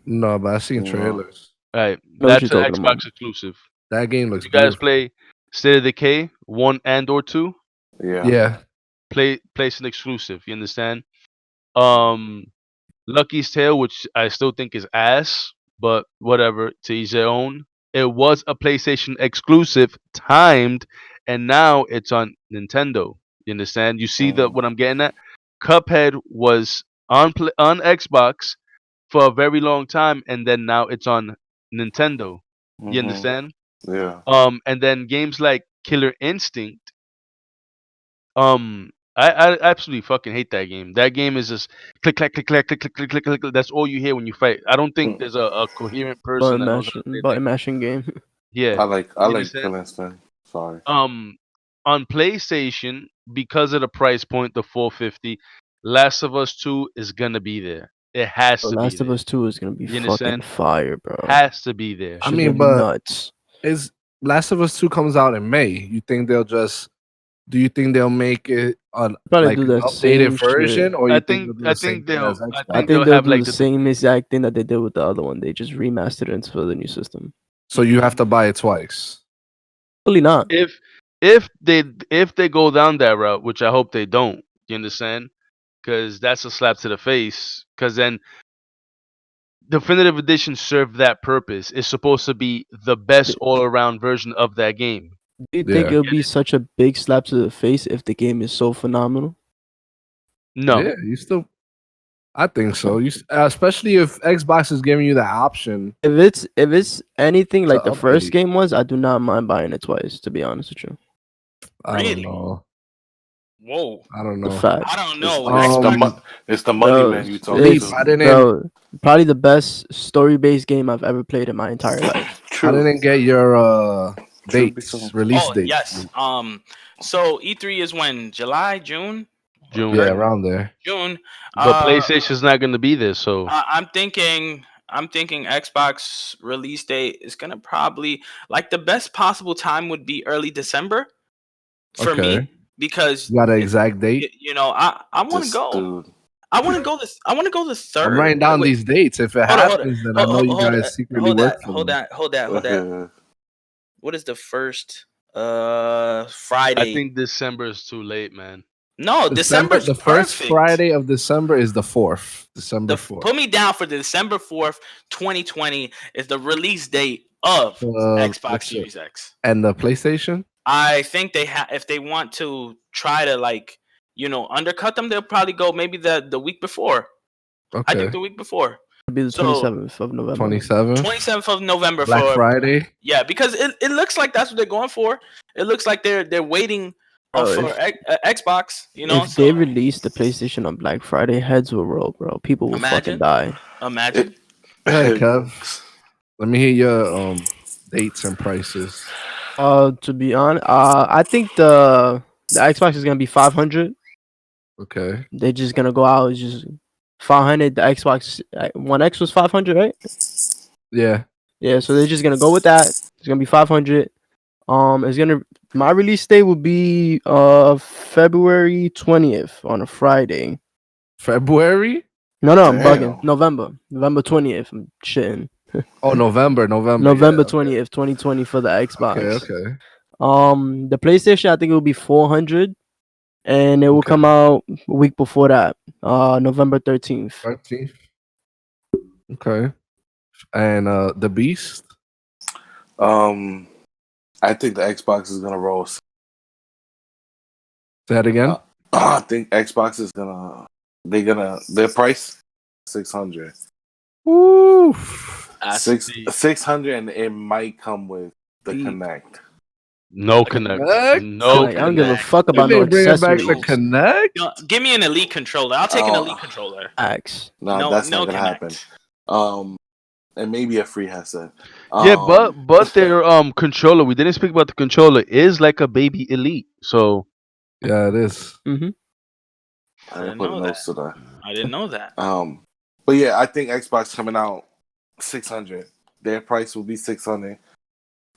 No, but I've seen No. trailers. Right, Know what you're that's an talking about. Xbox exclusive. That game Did looks you guys beautiful. play State of Decay 1 and or 2? Yeah. Yeah. PlayStation exclusive. You understand? Um, Lucky's Tale, which I still think is ass, but whatever, to each their own. It was a PlayStation exclusive, timed, and now it's on Nintendo. You understand? You see the Mm. what I'm getting at? Cuphead was on Xbox for a very long time, and then now it's on Nintendo. You Mhm. understand? Yeah. And then games like Killer Instinct. I absolutely fucking hate that game. That game is just click clack click clack click click click click click. That's all you hear when you fight. I don't think Mm. there's a coherent person that knows how to play that Button game. mashing game. Yeah, I you like understand? Killing Instinct. Sorry. On PlayStation, because of the price point, the 450, Last of Us 2 is gonna be there. It has The to be Last of there. Us 2 is gonna be You fucking understand? fire, bro. Has to be there. I Shit's mean, gonna be but nuts. is Last of Us 2 comes out in May. You think they'll just do you think they'll make it on Probably like do an the updated same shit. version, or you think they'll do I the same think thing as I I Xbox? think think they'll they'll have do like the same exact thing that they did with the other one. They just remastered it for the new system. So you have to buy it twice. Probably not. if if they go down that route, which I hope they don't. You understand? Because that's a slap to the face. Because then definitive edition served that purpose. It's supposed to be the best all around version of that game. Do you think Yeah, it'll be such a big slap to the face if the game is so phenomenal? No, yeah. You still, I think so. Especially if Xbox is giving you the option If it's anything to like the first update. game was, I do not mind buying it twice. To be honest with you, I don't Really? know. Whoa. I don't the know. fact. I don't It's, know. it's the Xbox. mo- it's the money Bro, man you talking Felipe, it's I to. didn't. probably the best story-based game I've ever played in my entire life. I True. didn't get your True be dates, so. release Oh dates. yes. So E3 is when? July, June, June. Yeah, or around there. June. But PlayStation's not going to be there, so I'm thinking. I'm thinking Xbox release date is gonna probably like the best possible time would be early December for Okay. me because You got an exact date? I want to This go. dude. I want to go this. I want to go the I'm third. writing down Wait, these dates. If it hold on. happens, then I know you Hold guys secretly hold work that. for Hold me. that. Hold that. Hold that. What is the first I Friday? think December is too late, man. No, December, December's the first perfect. Friday of December is the 4th. December 4th. Put me down for the December 4th, 2020 is the release date of Xbox Let's see. Series X. And the PlayStation? I think they have if they want to try to like, undercut them, they'll probably go maybe the week before. I think Okay. the week before. It'll be the So 27th of November. 27th. 27th of November Black for Friday. yeah, because it looks like that's what they're going for. It looks like they're waiting Bro, for Xbox, if so they release the PlayStation on Black Friday, heads will roll, bro. People will fucking die. imagine. Hey, Kev. Let me hear your dates and prices. To be honest, I think the Xbox is gonna be 500. Okay. They're just gonna go out. It's just 500. The Xbox One X was 500, right? Yeah. Yeah. So they're just gonna go with that. It's gonna be 500. My release date will be February 20th on a Friday. February? No, I'm Damn. bugging. November 20th. I'm shitting. Oh, November. November Yeah, 20th, 2020 for the Xbox. okay. The PlayStation I think it will be 400, and it will Okay. come out a week before that, November 13th. 13th. Okay. And the Beast? I think the Xbox is gonna roll. Say that again? I think Xbox is gonna. Their price 600. Woo. 600, and it might come with the Deep. Connect. No connect. Connect? No Like, I don't give a connect. fuck If about they no bring it back to accessories. Connect? Give me an elite controller. I'll take an Oh. elite controller. X. No, No, that's no not gonna connect. happen. And maybe a free headset. Yeah, but their controller. We didn't speak about the controller. Is like a baby elite. So Yeah, it is. Mm-hmm. I didn't put a notes to that. I didn't know that. But yeah, I think Xbox coming out 600. Their price will be 600.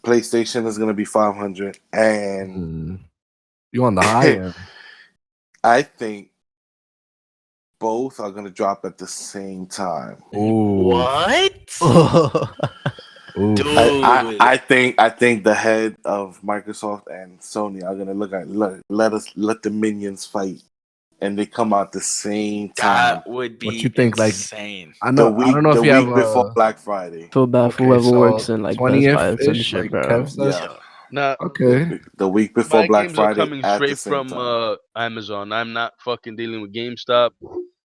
PlayStation is gonna be 500, and You on the high end? I think both are gonna drop at the same time. Ooh. What? Ooh. Dude. I think the head of Microsoft and Sony are gonna let the minions fight, and they come out the same time. That would be What you think, like, insane. I don't know if the you have week before Black Friday. Feel bad for Okay, whoever so works in like Best Buy and some 20th-ish, shit, like bro. Kev says? Yeah, now Okay. the week before my Black games Friday are coming at straight the same from time. Amazon. I'm not fucking dealing with GameStop.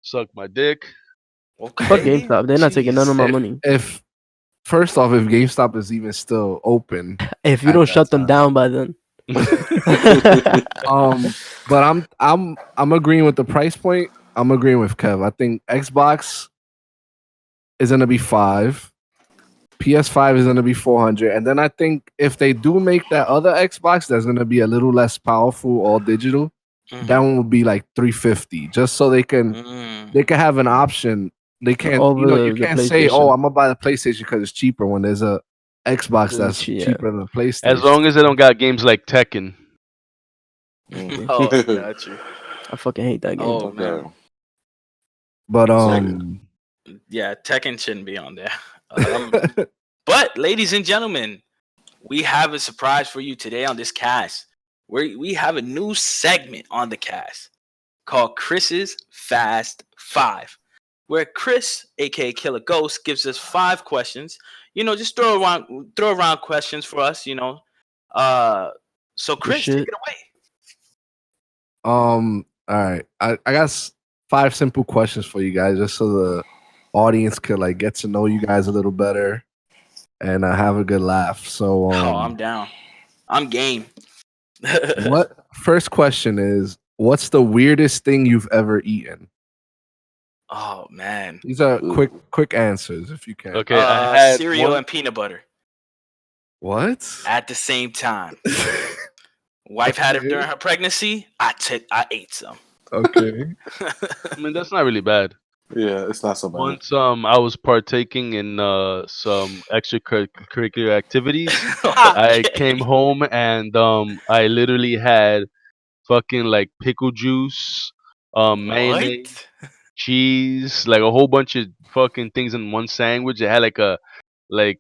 Suck my dick. Okay. Fuck GameStop. They're not taking none of my money. If first off, if GameStop is even still open, If you at don't that shut them time. down by then. But I'm agreeing with the price point. I'm agreeing with Kev. I think Xbox is gonna be 5. PS5 is gonna be 400, and then I think if they do make that other Xbox, that's gonna be a little less powerful, all digital. Mhm. That one will be like 350, just so they can Mm. have an option. They can't, over you the can't say, "Oh, PlayStation. I'm gonna buy the PlayStation because it's cheaper." When there's a Xbox that's Yeah. cheaper than the As PlayStation. long as they don't got games like Tekken. Oh, I got you. I fucking hate that game. Oh man, But yeah, Tekken shouldn't be on there. But ladies and gentlemen, we have a surprise for you today on this cast. We have a new segment on the cast called Chris's Fast Five, where Chris, aka Killer Ghost, gives us 5 questions. Just throw around questions for us. So Chris, take shit. it away. all right, I got 5 simple questions for you guys, just so the audience could like get to know you guys a little better and have a good laugh. So, Oh, I'm down. I'm game. what first question is, what's the weirdest thing you've ever eaten? Oh man. These are quick answers if you can. Okay, I had Cereal one. and peanut butter What? at the same time. Wife had it during her pregnancy. I ate some. Okay. I mean, that's not really bad. Yeah, it's not so bad. Once I was partaking in some extracurricular activities. I came home and I literally had fucking like pickle juice, mayonnaise, What? cheese, like a whole bunch of fucking things in one sandwich. It had like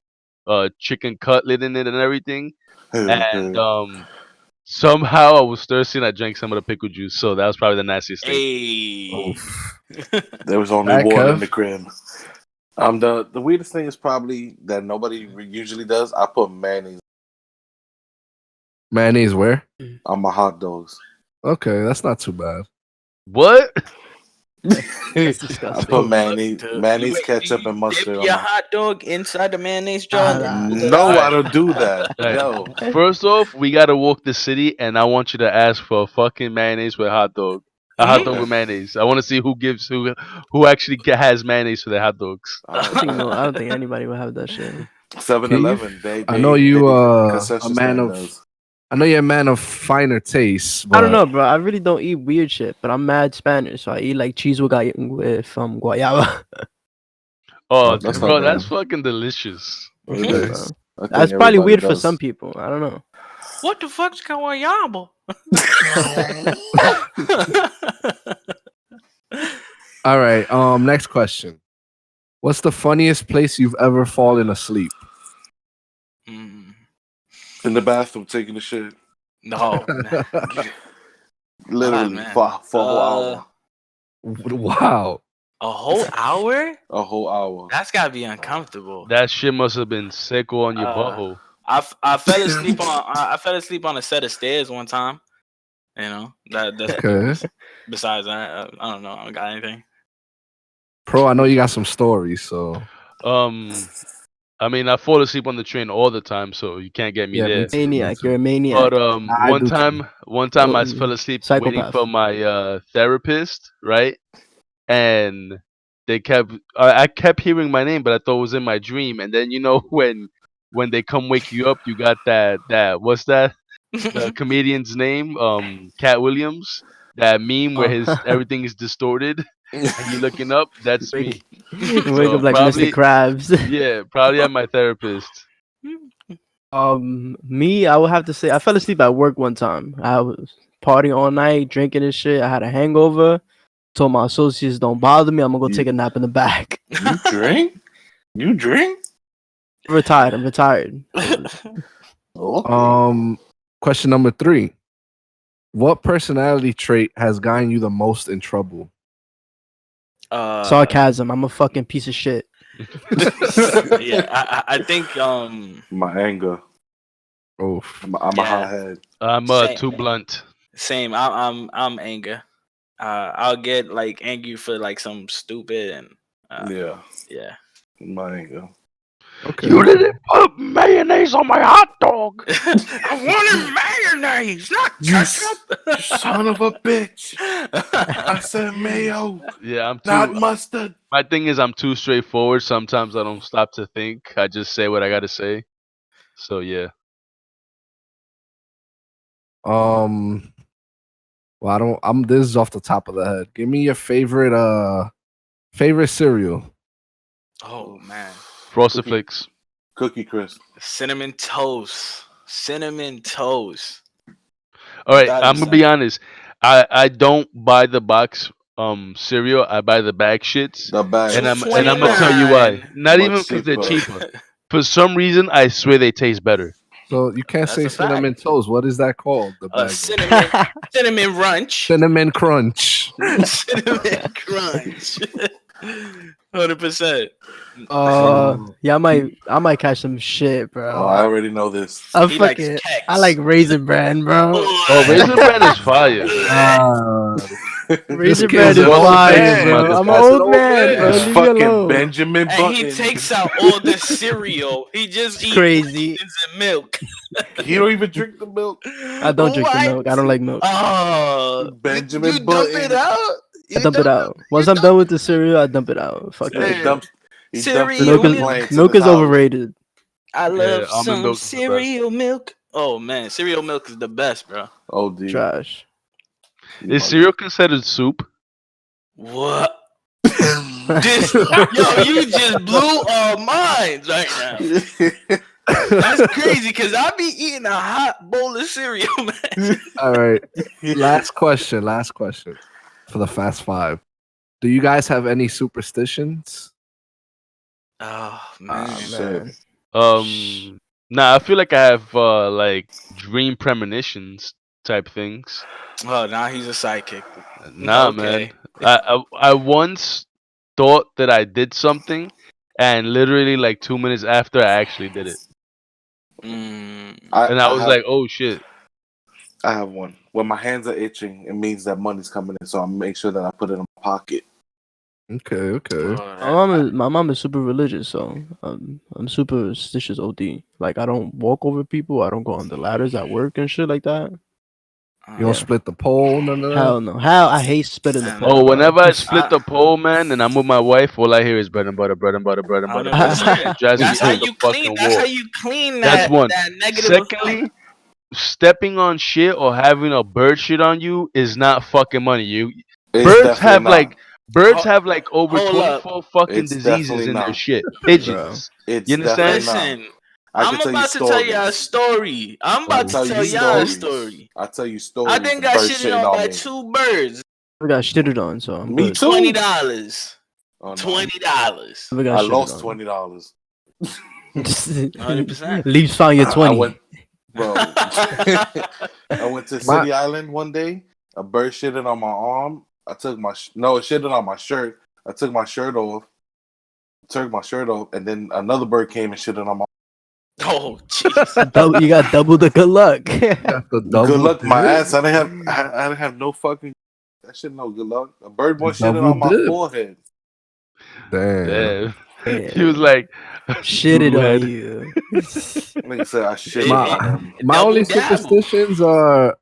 chicken cutlet in it and everything. And somehow I was thirsty and I drank some of the pickle juice. So that was probably the nastiest thing. Hey. There was only Alright, one Kev? in the crib. The weirdest thing is probably that nobody usually does. I put mayonnaise Mayonnaise where? on my hot dogs. Okay, that's not too bad. What? That's I disgusting. put mayonnaise, Wait, ketchup, do you and mustard dip on your my. hot dog inside the mayonnaise jar and then pull it No, out? I don't do that. Right. No. First off, we gotta walk the city, and I want you to ask for a fucking mayonnaise with hot dog. A hot dog with mayonnaise. I want to see who actually has mayonnaise for their hot dogs. I don't think anybody would have that shit. 7-Eleven. I know you a concession man stand of. does. I know you're a man of finer tastes, but I don't know, bro. I really don't eat weird shit, but I'm mad Spanish, so I eat like cheese with guayaba. Oh, That's bro, not that's bad. fucking delicious. It Yeah, is. bro. I think That's probably everybody weird for does. some people. I don't know. What the fuck's guayaba? All right. Next question. What's the funniest place you've ever fallen asleep? Mm, In the bathroom taking a shit. no, man. Literally man. for a whole hour. Wow. A whole hour? A whole hour. That's gotta be uncomfortable. That shit must have been seco on your butthole. I fell asleep on a set of stairs one time. That's Okay. besides that, I don't know. I don't got anything. Pro, I know you got some stories, so I mean, I fall asleep on the train all the time, so you can't get me yeah, there. Maniac, you're a But maniac. I one do too. time I fell asleep waiting Psychopath. for my therapist, right? And I kept hearing my name, but I thought it was in my dream. And then when they come wake you up, you got that what's that? The comedian's name, Cat Williams. That meme where his everything is distorted and you're looking up. That's me. Wake So up like Mr. probably Krabs. yeah, probably at my therapist. Me, I would have to say I fell asleep at work one time. I was partying all night, drinking and shit. I had a hangover. Told my associates, "Don't bother me. I'm gonna go take a nap in the back." You drink? You drink? I'm retired. Okay. Question number 3. What personality trait has gotten you the most in trouble? Sarcasm. I'm a fucking piece of shit. Yeah, I think My anger. Oh, I'm a hothead. I'm Same. too blunt. same. I'm anger. I'll get like angry for like some stupid and yeah. My anger. okay. You didn't put mayonnaise on my hot dog. I wanted mayonnaise, not ketchup. Son of a bitch. I said mayo, Yeah, I'm not too. mustard. My thing is, I'm too straightforward. Sometimes I don't stop to think. I just say what I gotta say. So yeah. Well, I don't. This is off the top of the head. Give me your favorite cereal. Oh man, Frosted Cookie, Flakes. Cookie Crisp. cinnamon toast. Cinnamon toast. All right, That I'm is gonna be like honest. I don't buy the box cereal. I buy the bag shits, The and bags, two I'm twenty gonna tell you why. nine. Not even much because they're cheaper. cheaper. For some reason, I swear they taste better. So you can't That's say a fact. cinnamon toast. What is that called? The A bag one. cinnamon ranch. Cinnamon crunch. Cinnamon crunch. 100%. So Yeah, keep, I might catch some shit, Oh, I bro. already know this. I He likes fucking I keks. like Raisin Bran, bro. Oh, Raisin Bran is fire. uh, this Raisin kid's Bran an is old Frosted Flakes fire, is man. my bro. This I'm an guy's defense. an old old man, bro. This man. Leave me fucking alone. Benjamin And he Button. takes out all the cereal. He just It's eat crazy. raisins and milk. He don't even drink the milk. I don't drink the What? milk. I don't like milk. Oh, you Benjamin dump it Button. out? I You dump it dump out. it? You Once I'm dump done with the cereal, I dump it out. Fuck Yeah, that he it? shit. dumps his Milk Cereal is milk. complaints in milk his is house. overrated. I Yeah, love almond some milk is the best. cereal milk. Oh man, cereal milk is the best, bro. OD. Trash. You Is bugging. cereal considered soup? What? This, yo, you just blew our minds right now. That's crazy because I be eating a hot bowl of cereal, man. All right. Last question. Last question for the Fast Five. Do you guys have any superstitions? Oh Ah man. Shit. man. Nah, I feel like I have like dream premonitions type things. Oh, now he's a psychic. Nah, man. Okay. I once thought that I did something, and literally like 2 minutes after, I actually did it, Mm, and I I was have like, "Oh shit!" I have one. When my hands are itching, it means that money's coming in, so I make sure that I put it in my pocket. Okay. oh, My mom is super religious, so I'm superstitious. OD. Like I don't walk over people. I don't go on the ladders at work and shit like that. You don't Yeah. split the pole, none of that. Hell no. How I hate spitting the And, pole, Oh, bro. whenever I split I, the pole, man, and I'm with my wife, all I hear is bread and butter, bread and butter, bread and butter, bread and butter. 100%. It drives me That's how up the you clean. fucking That's how wall. you clean That's one. that negative effect. Secondly, stepping on shit or having a bird shit on you is not fucking money. It's Birds definitely have not. like birds Ho- have like over Hold up. 24 fucking It's diseases definitely in their not. shit. Bro. Pigeons. You It's understand? definitely not. Listen, I I'm can tell you about to tell y'all a stories. story. I'm I about to tell you tell y'all a stories. story. I tell you I stories. done of got birds shitted shitting on on by me. 2 birds. I got shitted on, so I'm Me good. too. $20. Oh no, $20. I got I shitted lost on. $20. 100%. Leaves found your I 20. went, bro. I went to My- City Island one day. A bird shitted on my arm. I took my no, it shitted on my shirt. I took my shirt off. And then another bird came and shitted on my. Oh, jeez. You got double the good luck. Got the Good double luck, my dip. ass. I didn't have no fucking. That shit no good luck. A bird boy shitted Double on my dip. forehead. Damn. Damn. He was like, Shitted "Doodle on head." you. Nigga said I shit It- on My him. my Double only dabble. superstitions are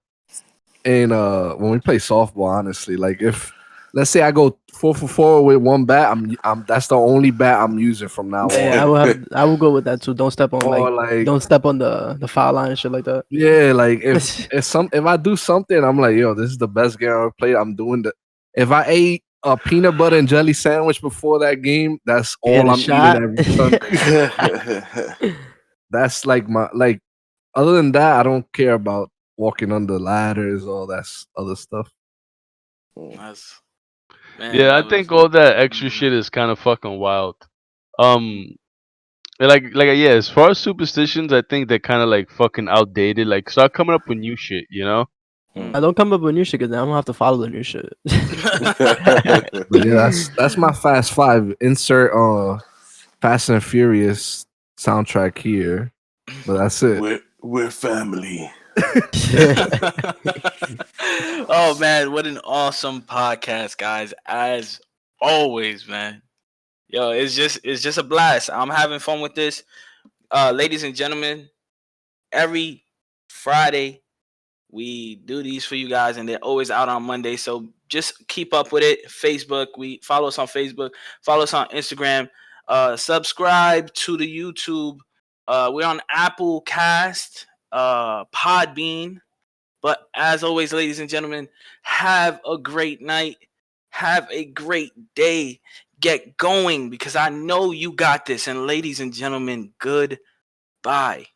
in when we play softball. Honestly, like if let's say I go 4 for 4 with one bat, I'm that's the only bat I'm using from now Yeah, on. I will go with that too. Don't step on Or like don't step on the foul line and shit like that. yeah, like if I do something, I'm like, yo, this is the best game I ever played. I'm doing the if I ate a peanut butter and jelly sandwich before that game, that's You get all a I'm shot. eating every Sunday. That's like my like other than that, I don't care about walking under ladders, all that other stuff. That's, man, Yeah, I that was, think all that extra shit is kind of fucking wild. Um, yeah. As far as superstitions, I think they're kind of like fucking outdated. Like, start coming up with new shit. You know? I don't come up with new shit because then I'm gonna have to follow the new shit. But yeah, that's my Fast Five. Insert Fast and Furious soundtrack here. But that's it. we're family. oh man, what an awesome podcast, guys! As always, man. Yo, it's just a blast. I'm having fun with this, ladies and gentlemen. Every Friday we do these for you guys, and they're always out on Monday. So just keep up with it. Facebook, we follow us on Facebook, follow us on Instagram, subscribe to the YouTube. We're on Apple Cast, Podbean. But as always, ladies and gentlemen, have a great night. Have a great day. get going because I know you got this. And ladies and gentlemen, goodbye.